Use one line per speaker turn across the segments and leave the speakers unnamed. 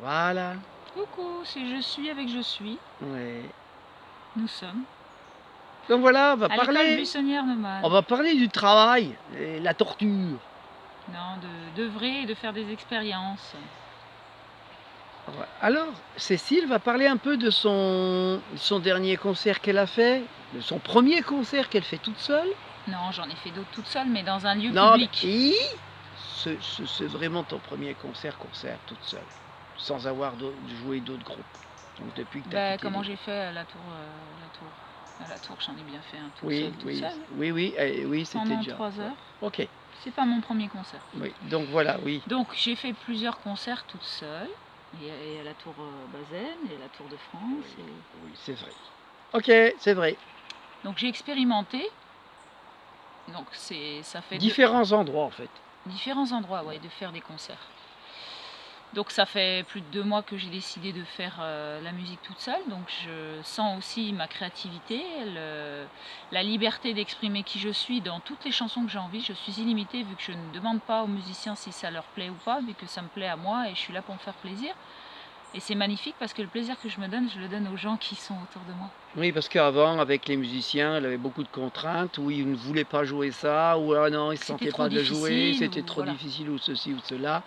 Voilà.
Coucou, c'est Je suis avec Je suis.
Ouais.
Nous sommes
Donc voilà,
à l'école buissonnière nomade.
on va parler du travail, et la torture.
Non, d'œuvrer et de faire des expériences.
Ouais. Alors, Cécile va parler un peu de son dernier concert qu'elle a fait, de son premier concert qu'elle fait toute seule.
Non, j'en ai fait d'autres toute seule, mais dans un lieu
Non,
public.
mais c'est vraiment ton premier concert toute seule, sans avoir joué d'autres groupes. Donc depuis que tu as quitté
Comment
les
j'ai fait à la tour, À la tour, j'en ai bien fait un toute seule.
oui, c'était
Pendant
déjà.
3 heures.
Ok.
C'est pas mon premier concert.
Oui, donc voilà, oui.
Donc j'ai fait plusieurs concerts toute seule. Et à la tour Bazaine, et à la tour de France.
Oui, c'est vrai. Ok, c'est vrai.
Donc j'ai expérimenté. Donc ça fait
Différents endroits en fait.
différents endroits, ouais, de faire des concerts. Donc ça fait plus de 2 mois que j'ai décidé de faire la musique toute seule, donc je sens aussi ma créativité, la liberté d'exprimer qui je suis dans toutes les chansons que j'ai envie. Je suis illimitée vu que je ne demande pas aux musiciens si ça leur plaît ou pas, vu que ça me plaît à moi et je suis là pour me faire plaisir. Et c'est magnifique parce que le plaisir que je me donne, je le donne aux gens qui sont autour de moi.
Oui, parce qu'avant, avec les musiciens, elle avait beaucoup de contraintes, où ils ne voulaient pas jouer ça, ou ah non, ils ne se sentaient pas de le jouer, c'était trop difficile, ou ceci ou cela.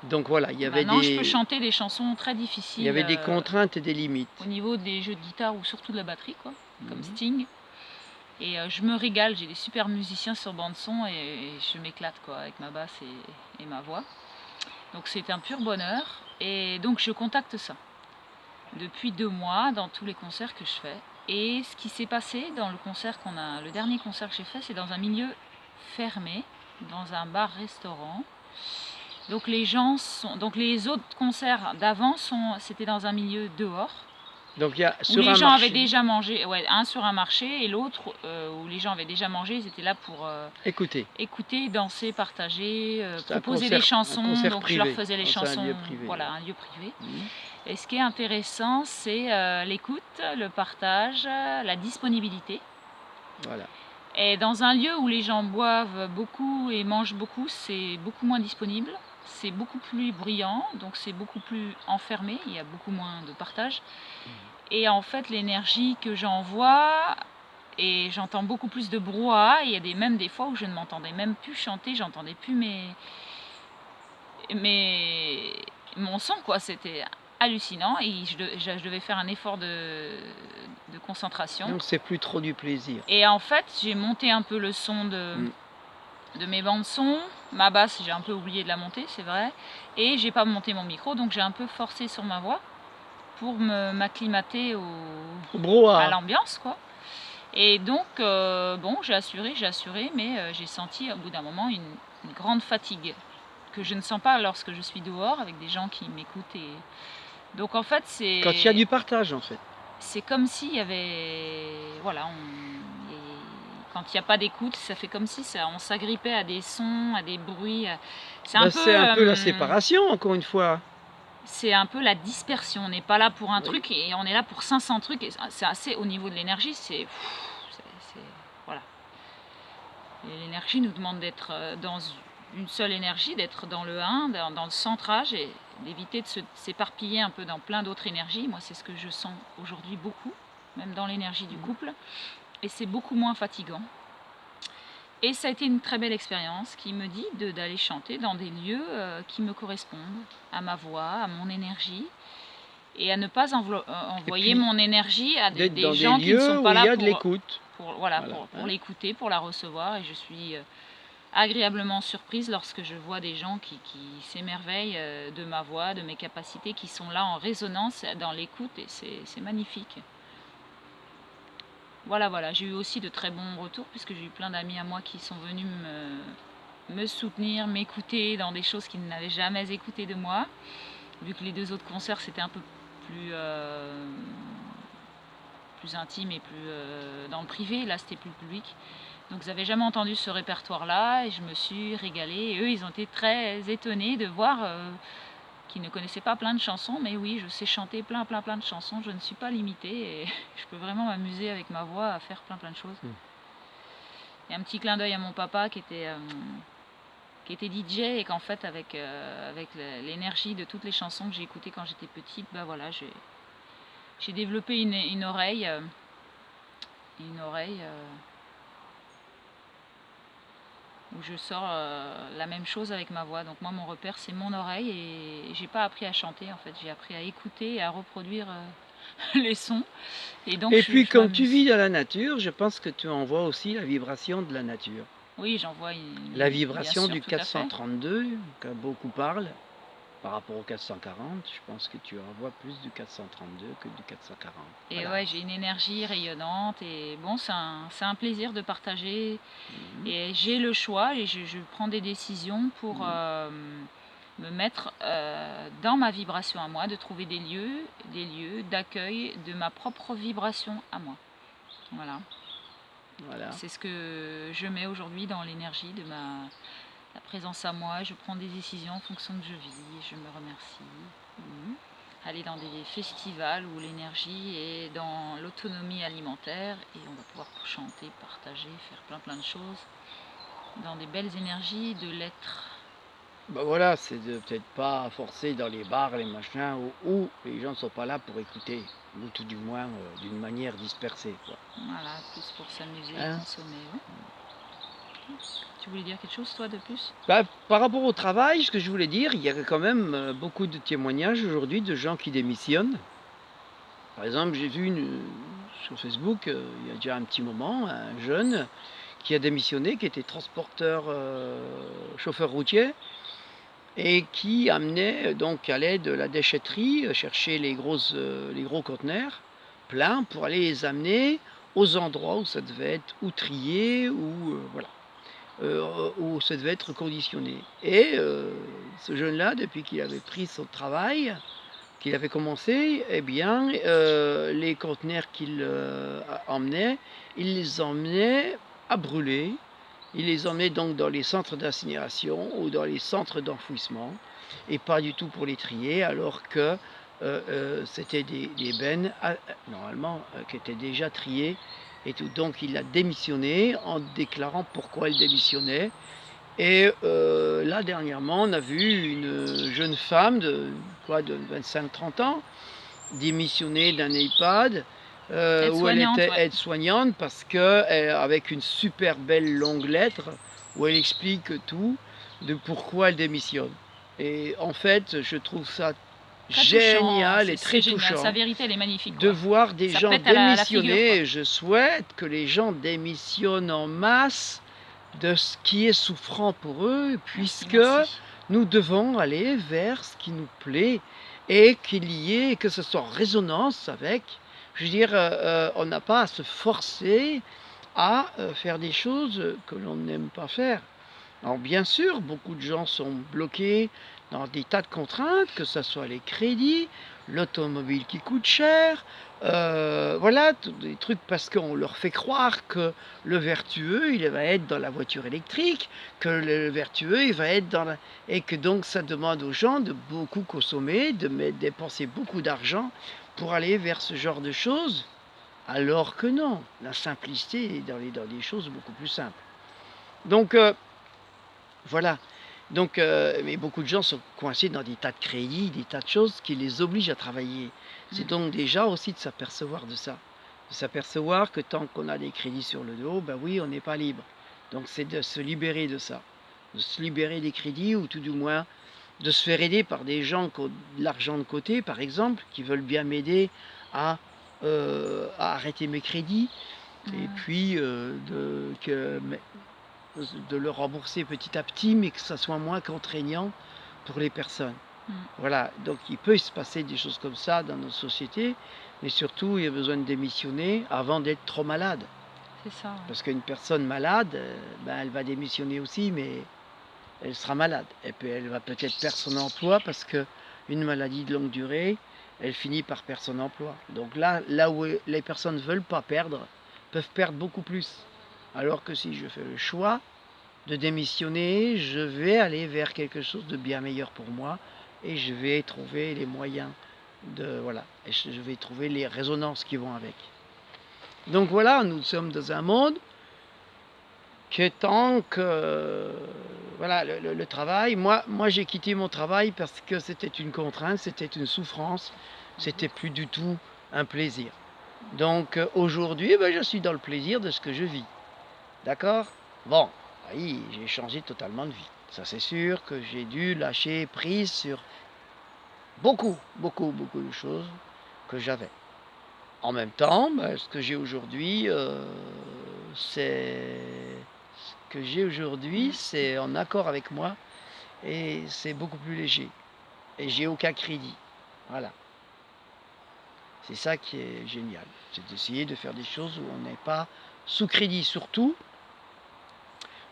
Donc voilà, il y avait
Maintenant, je peux chanter des chansons très difficiles.
Il y avait des contraintes et des limites.
Au niveau des jeux de guitare ou surtout de la batterie, quoi, comme Sting. Et je me régale, j'ai des super musiciens sur bande son et je m'éclate quoi avec ma basse et ma voix. Donc c'est un pur bonheur et donc je contacte ça depuis 2 mois dans tous les concerts que je fais. Et ce qui s'est passé dans le dernier concert que j'ai fait, c'est dans un milieu fermé, dans un bar-restaurant. Donc les autres concerts d'avant c'était dans un milieu dehors.
Donc il y a
où les gens avaient déjà mangé, un sur un marché et l'autre où les gens avaient déjà mangé, ils étaient là pour écouter, danser, partager, proposer des chansons. Donc privé. Je leur faisais les chansons, un lieu privé. Voilà, un lieu privé. Et ce qui est intéressant, c'est l'écoute, le partage, la disponibilité.
Voilà.
Et dans un lieu où les gens boivent beaucoup et mangent beaucoup, c'est beaucoup moins disponible. C'est beaucoup plus bruyant, donc c'est beaucoup plus enfermé, il y a beaucoup moins de partage. Et en fait, l'énergie que j'envoie, et j'entends beaucoup plus de brouhaha, il y a même des fois où je ne m'entendais même plus chanter, j'entendais plus mon son, quoi. C'était hallucinant et je devais faire un effort de concentration.
Donc c'est plus trop du plaisir.
Et en fait, j'ai monté un peu le son de mes bandes son. Ma basse, j'ai un peu oublié de la monter, c'est vrai. Et j'ai pas monté mon micro, donc j'ai un peu forcé sur ma voix pour m'acclimater à l'ambiance, quoi. Et donc, j'ai assuré, mais j'ai senti au bout d'un moment une grande fatigue que je ne sens pas lorsque je suis dehors avec des gens qui m'écoutent. Donc en fait, c'est...
Quand il y a du partage, en fait.
C'est comme s'il y avait... Voilà, quand il n'y a pas d'écoute, ça fait comme si on s'agrippait à des sons, à des bruits. C'est un
peu la séparation, encore une fois.
C'est un peu la dispersion. On n'est pas là pour un truc et on est là pour 500 trucs. Et c'est assez, au niveau de l'énergie, voilà. L'énergie nous demande d'être dans une seule énergie, d'être dans le 1, dans le centrage et d'éviter de s'éparpiller un peu dans plein d'autres énergies. Moi, c'est ce que je sens aujourd'hui beaucoup, même dans l'énergie du couple. Et c'est beaucoup moins fatigant. Et ça a été une très belle expérience qui me dit d'aller chanter dans des lieux qui me correspondent, à ma voix, à mon énergie, et à ne pas envoyer mon énergie à des gens qui ne sont pas là pour l'écouter, pour la recevoir. Et je suis agréablement surprise lorsque je vois des gens qui s'émerveillent de ma voix, de mes capacités, qui sont là en résonance dans l'écoute, et c'est magnifique. Voilà, j'ai eu aussi de très bons retours puisque j'ai eu plein d'amis à moi qui sont venus me soutenir, m'écouter dans des choses qu'ils n'avaient jamais écoutées de moi. Vu que les 2 autres concerts c'était un peu plus intime et plus dans le privé, là c'était plus public. Donc ils n'avaient jamais entendu ce répertoire-là et je me suis régalée. Et eux, ils ont été très étonnés de voir qu'ils ne connaissaient pas plein de chansons, mais oui, je sais chanter plein de chansons, je ne suis pas limitée et je peux vraiment m'amuser avec ma voix à faire plein de choses. Et un petit clin d'œil à mon papa qui était qui était DJ et qu'en fait avec l'énergie de toutes les chansons que j'ai écoutées quand j'étais petite, bah voilà, j'ai développé une oreille, une oreille où je sors la même chose avec ma voix. Donc moi mon repère c'est mon oreille et j'ai pas appris à chanter en fait, j'ai appris à écouter et à reproduire les sons. Et donc
Et puis
je
quand tu
m'amuse.
vis dans la nature, je pense que tu envoies aussi la vibration de la nature.
Oui, j'envoie
La
bien
vibration
sûr,
du
tout à fait.
432, que beaucoup parlent, par rapport au 440, je pense que tu envoies plus du 432 que du 440.
Et
Voilà.
ouais, j'ai une énergie rayonnante et bon, c'est un plaisir de partager.
Mhm.
Et j'ai le choix et je prends des décisions pour me mettre dans ma vibration à moi, de trouver des lieux d'accueil de ma propre vibration à moi. Voilà.
Voilà.
C'est ce que je mets aujourd'hui dans l'énergie de la présence à moi. Je prends des décisions en fonction de je vis, je me remercie. Aller dans des festivals où l'énergie est dans l'autonomie alimentaire et on va pouvoir chanter, partager, faire plein de choses dans des belles énergies de l'être.
Ben voilà, c'est de peut-être pas forcer dans les bars, les machins, où les gens ne sont pas là pour écouter, ou tout du moins d'une manière dispersée, quoi.
Voilà, plus pour s'amuser et
Hein?
consommer. Oui. Tu voulais dire quelque chose toi de plus?
Bah, par rapport au travail, ce que je voulais dire, il y a quand même beaucoup de témoignages aujourd'hui de gens qui démissionnent. Par exemple, j'ai vu sur Facebook, il y a déjà un petit moment, un jeune qui a démissionné, qui était transporteur, chauffeur routier, et qui amenait donc à l'aide de la déchetterie, chercher les gros conteneurs pleins pour aller les amener aux endroits où ça devait être ou trié ou voilà, où ça devait être conditionné. Et ce jeune-là, depuis qu'il avait pris son travail, qu'il avait commencé, eh bien, les conteneurs qu'il emmenait, il les emmenait à brûler. Il les emmenait donc dans les centres d'incinération ou dans les centres d'enfouissement, et pas du tout pour les trier, alors que c'était des bennes, normalement, qui étaient déjà triées et tout. Donc il a démissionné en déclarant pourquoi il démissionnait. Et là, dernièrement, on a vu une jeune femme de 25-30 ans démissionner d'un EHPAD où elle
Aide-soignante,
était
ouais.
aide-soignante parce qu'avec une super belle longue lettre où elle explique tout de pourquoi elle démissionne. Et en fait, je trouve ça
Très touchant,
génial et très
c'est génial. Sa
touchant
vérité, elle est magnifique,
de
quoi.
voir des
Ça
gens
pète à la figure, quoi.
démissionner. Je souhaite que les gens démissionnent en masse de ce qui est souffrant pour eux, puisque
Merci.
nous devons aller vers ce qui nous plaît et qu'il y ait, que ce soit en résonance avec. Je veux dire, on n'a pas à se forcer à faire des choses que l'on n'aime pas faire. Alors bien sûr, beaucoup de gens sont bloqués dans des tas de contraintes, que ce soit les crédits, l'automobile qui coûte cher, voilà, tous des trucs parce qu'on leur fait croire que le vertueux, il va être dans la voiture électrique, que le vertueux, il va être dans la... Et que donc ça demande aux gens de beaucoup consommer, dépenser beaucoup d'argent pour aller vers ce genre de choses, alors que non, la simplicité est dans des choses beaucoup plus simples. Donc voilà. Donc, mais beaucoup de gens sont coincés dans des tas de crédits, des tas de choses qui les obligent à travailler. C'est donc déjà aussi de s'apercevoir de ça. De s'apercevoir que tant qu'on a des crédits sur le dos, ben oui, on n'est pas libre. Donc c'est de se libérer de ça. De se libérer des crédits ou tout du moins de se faire aider par des gens qui ont de l'argent de côté, par exemple, qui veulent bien m'aider à, arrêter mes crédits. Et puis de le rembourser petit à petit, mais que ça soit moins contraignant pour les personnes. Voilà, donc il peut se passer des choses comme ça dans nos sociétés, mais surtout il y a besoin de démissionner avant d'être trop malade.
C'est ça. Ouais.
Parce qu'une personne malade, ben, elle va démissionner aussi, mais elle sera malade. Et puis elle va peut-être perdre son emploi parce qu'une maladie de longue durée, elle finit par perdre son emploi. Donc là où les personnes ne veulent pas perdre, peuvent perdre beaucoup plus. Alors que si je fais le choix de démissionner, je vais aller vers quelque chose de bien meilleur pour moi et je vais trouver les moyens de... Voilà, et je vais trouver les résonances qui vont avec. Donc voilà, nous sommes dans un monde que tant que, voilà, le travail, moi j'ai quitté mon travail parce que c'était une contrainte, c'était une souffrance, c'était plus du tout un plaisir. Donc aujourd'hui, je suis dans le plaisir de ce que je vis. D'accord? Bon, oui, j'ai changé totalement de vie. Ça c'est sûr que j'ai dû lâcher prise sur beaucoup, beaucoup, beaucoup de choses que j'avais. En même temps, ce que j'ai aujourd'hui, c'est ce que j'ai aujourd'hui,
Mm.
c'est en accord avec moi et c'est beaucoup plus léger. Et j'ai aucun crédit. Voilà. C'est ça qui est génial. C'est d'essayer de faire des choses où on n'est pas sous crédit. Surtout,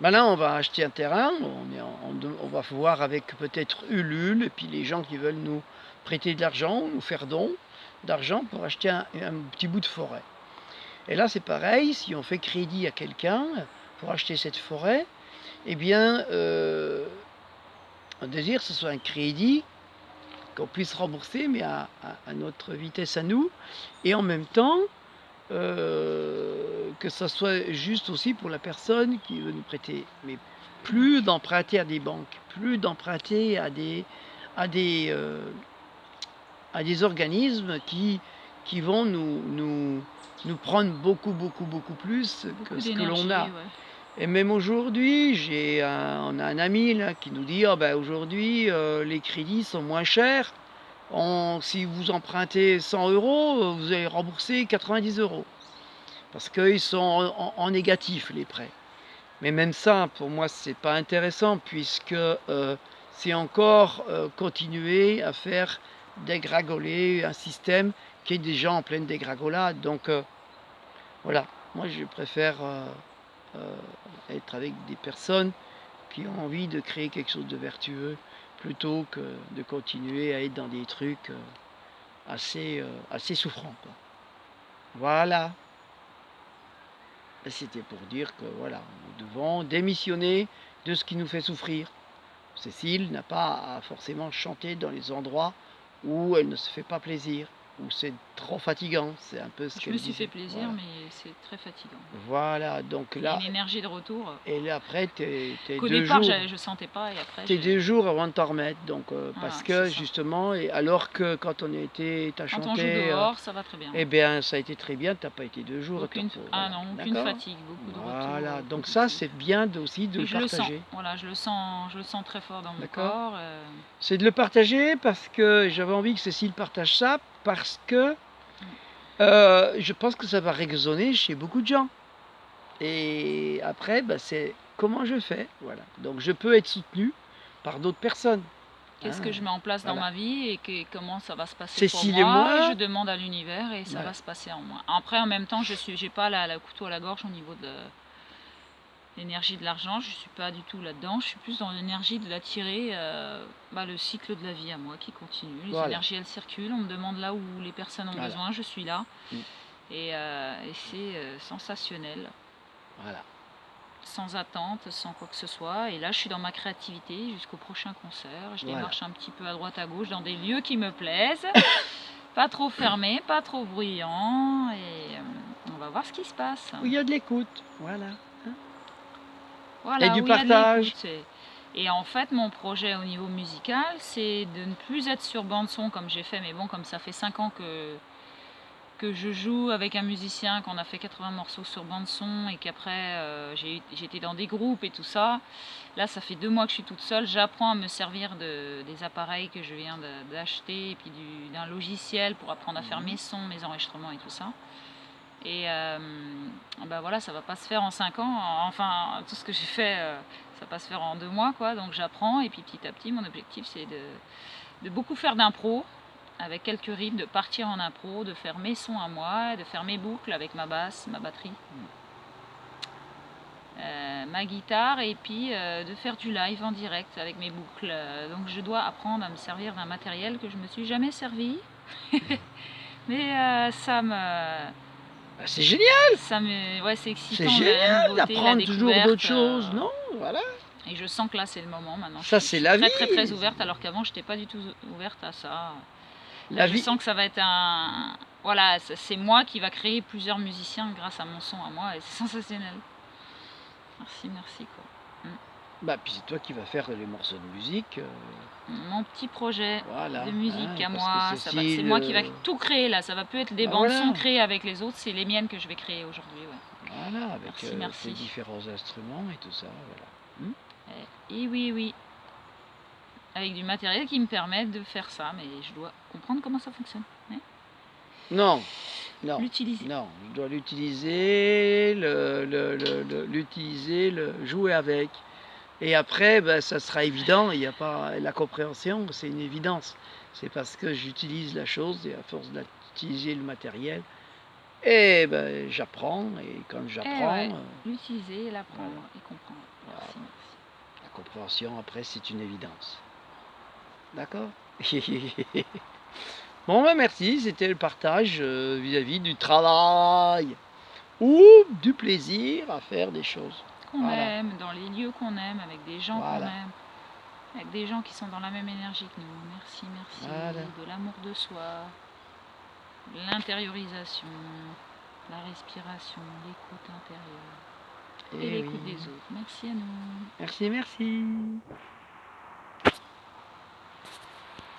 maintenant on va acheter un terrain, on va voir avec peut-être Ulule et puis les gens qui veulent nous prêter de l'argent, nous faire don d'argent pour acheter un petit bout de forêt. Et là, c'est pareil, si on fait crédit à quelqu'un pour acheter cette forêt, eh bien, on désire que ce soit un crédit qu'on puisse rembourser, mais à notre vitesse à nous, et en même temps, que ça soit juste aussi pour la personne qui veut nous prêter. Mais plus d'emprunter à des banques, plus d'emprunter à des, euh, à des organismes qui vont nous prendre beaucoup, beaucoup, beaucoup plus que
Beaucoup
ce que l'on a.
d'énergie, ouais.
Et même aujourd'hui, on a un ami là, qui nous dit, aujourd'hui, les crédits sont moins chers. Si vous empruntez 100 euros, vous allez rembourser 90 euros. Parce qu'ils sont en négatif, les prêts. Mais même ça, pour moi, c'est pas intéressant, puisque c'est encore continuer à faire dégragoler un système qui est déjà en pleine dégringolade. Donc voilà, moi je préfère être avec des personnes qui ont envie de créer quelque chose de vertueux plutôt que de continuer à être dans des trucs assez souffrants, quoi. Voilà. C'était pour dire que voilà, nous devons démissionner de ce qui nous fait souffrir. Cécile n'a pas à forcément chanter dans les endroits où elle ne se fait pas plaisir, où c'est trop fatigant, c'est un peu ce
Je me
qu'elle
suis fait
disait.
plaisir,
Voilà.
mais c'est très fatigant.
Voilà, donc
Il y a
là,
une énergie de retour
et là, après, t'es
qu'au
2
départ
jours,
je sentais pas et après
t'es 2
j'ai.
jours avant de t'en remettre, donc
Voilà,
parce
c'est
que
ça.
justement, et alors que quand t'as
Quand on joue
chanté,
dehors, ça va très bien.
eh bien, ça a été très bien, t'as pas été 2 jours à te
Aucune,
repos,
ah
voilà,
non, aucune
d'accord?
fatigue, beaucoup de retours
Voilà, donc ça,
positifs.
c'est bien aussi de
Mais
le
je le sens,
partager,
voilà, je le sens très fort dans mon
d'accord?
corps.
C'est de le partager parce que j'avais envie que Cécile partage ça, parce que je pense que ça va résonner chez beaucoup de gens. Et après, c'est comment je fais, voilà. Donc je peux être soutenu par d'autres personnes,
Qu'est-ce
hein,
que je mets en place dans
voilà.
ma vie et comment ça va se passer pour
Cécile et
moi, et je
moi,
demande à l'univers et ça
voilà.
va se passer en moi. Après, en même temps, j'ai pas la couteau à la gorge au niveau de l'énergie de l'argent, je suis pas du tout là-dedans, je suis plus dans l'énergie de l'attirer, le cycle de la vie à moi qui continue. Les
Voilà,
énergies, elles circulent, on me demande là où les personnes ont
voilà,
besoin, je suis là.
mm,
Et c'est sensationnel,
voilà,
sans attente, sans quoi que ce soit. Et là, je suis dans ma créativité jusqu'au prochain concert. Je
voilà.
démarche un petit peu à droite à gauche dans des lieux qui me plaisent, pas trop fermés, pas trop bruyants, et on va voir ce qui se passe.
Où il y a de l'écoute, voilà. Hein. Et
Voilà,
du
où il y a de
partage,
l'écoute. Et en fait, mon projet au niveau musical, c'est de ne plus être sur bande-son comme j'ai fait, mais bon, comme ça fait 5 ans que je joue avec un musicien, qu'on a fait 80 morceaux sur bande-son, et qu'après j'étais dans des groupes et tout ça. Là, ça fait 2 mois que je suis toute seule. J'apprends à me servir des appareils que je viens d'acheter, et puis d'un logiciel pour apprendre à faire mes sons, mes enregistrements et tout ça. Et voilà, ça va pas se faire en 5 ans. Enfin, tout ce que j'ai fait, ça va pas se faire en 2 mois, quoi. Donc j'apprends, et puis petit à petit, mon objectif, c'est de beaucoup faire d'impro, avec quelques rythmes, de partir en impro, de faire mes sons à moi, de faire mes boucles avec ma basse, ma batterie, ma guitare, et puis de faire du live en direct avec mes boucles. Donc je dois apprendre à me servir d'un matériel que je me suis jamais servi. Mais
c'est génial,
ouais, c'est
c'est
excitant, la
génial
nouveauté, la
d'apprendre toujours
découverte.
d'autres choses, non? Voilà.
Et je sens que là, c'est le moment. Maintenant,
Ça,
je
c'est
suis
la
très, très, très
vie.
ouverte, alors qu'avant, je n'étais pas du tout ouverte à ça. Là,
La
je
vie,
sens que ça va être un. Voilà, c'est moi qui va créer plusieurs musiciens grâce à mon son à moi, et c'est sensationnel. Merci, merci, quoi. Mm.
Bah, puis c'est toi qui vas faire les morceaux de musique,
Mon petit projet de
voilà,
musique
hein,
à
parce que
moi, c'est
Cécile,
moi qui va tout créer là. Ça va plus être des
bah,
bandes son
voilà,
créées avec les autres, c'est les miennes que je vais créer aujourd'hui. Ouais.
voilà, avec,
Merci,
tes
merci.
différents instruments et tout ça, voilà. Mmh?
Et oui, oui, avec du matériel qui me permet de faire ça, mais je dois comprendre comment ça fonctionne. Ouais.
Non, non,
L'utiliser.
non, je dois l'utiliser, l'utiliser, le jouer avec et après, bah, ça sera évident, il y a pas la compréhension, c'est une évidence. C'est parce que j'utilise la chose et à force d'utiliser le matériel et ben, j'apprends et quand
Eh ouais,
j'apprends,
l'utiliser, l'apprendre
voilà,
et comprendre.
voilà.
Merci, merci.
La compréhension après, c'est une évidence. D'accord? Bon, bah, merci, c'était le partage, vis-à-vis du travail ou du plaisir à faire des choses.
Qu'on
Voilà,
aime, dans les lieux qu'on aime, avec des gens qu'on
voilà,
aime, avec des gens qui sont dans la même énergie que nous. Merci, merci.
voilà.
De l'amour de soi, l'intériorisation, la respiration, l'écoute intérieure et
Eh oui.
l'écoute des autres. Merci à nous.
Merci, merci.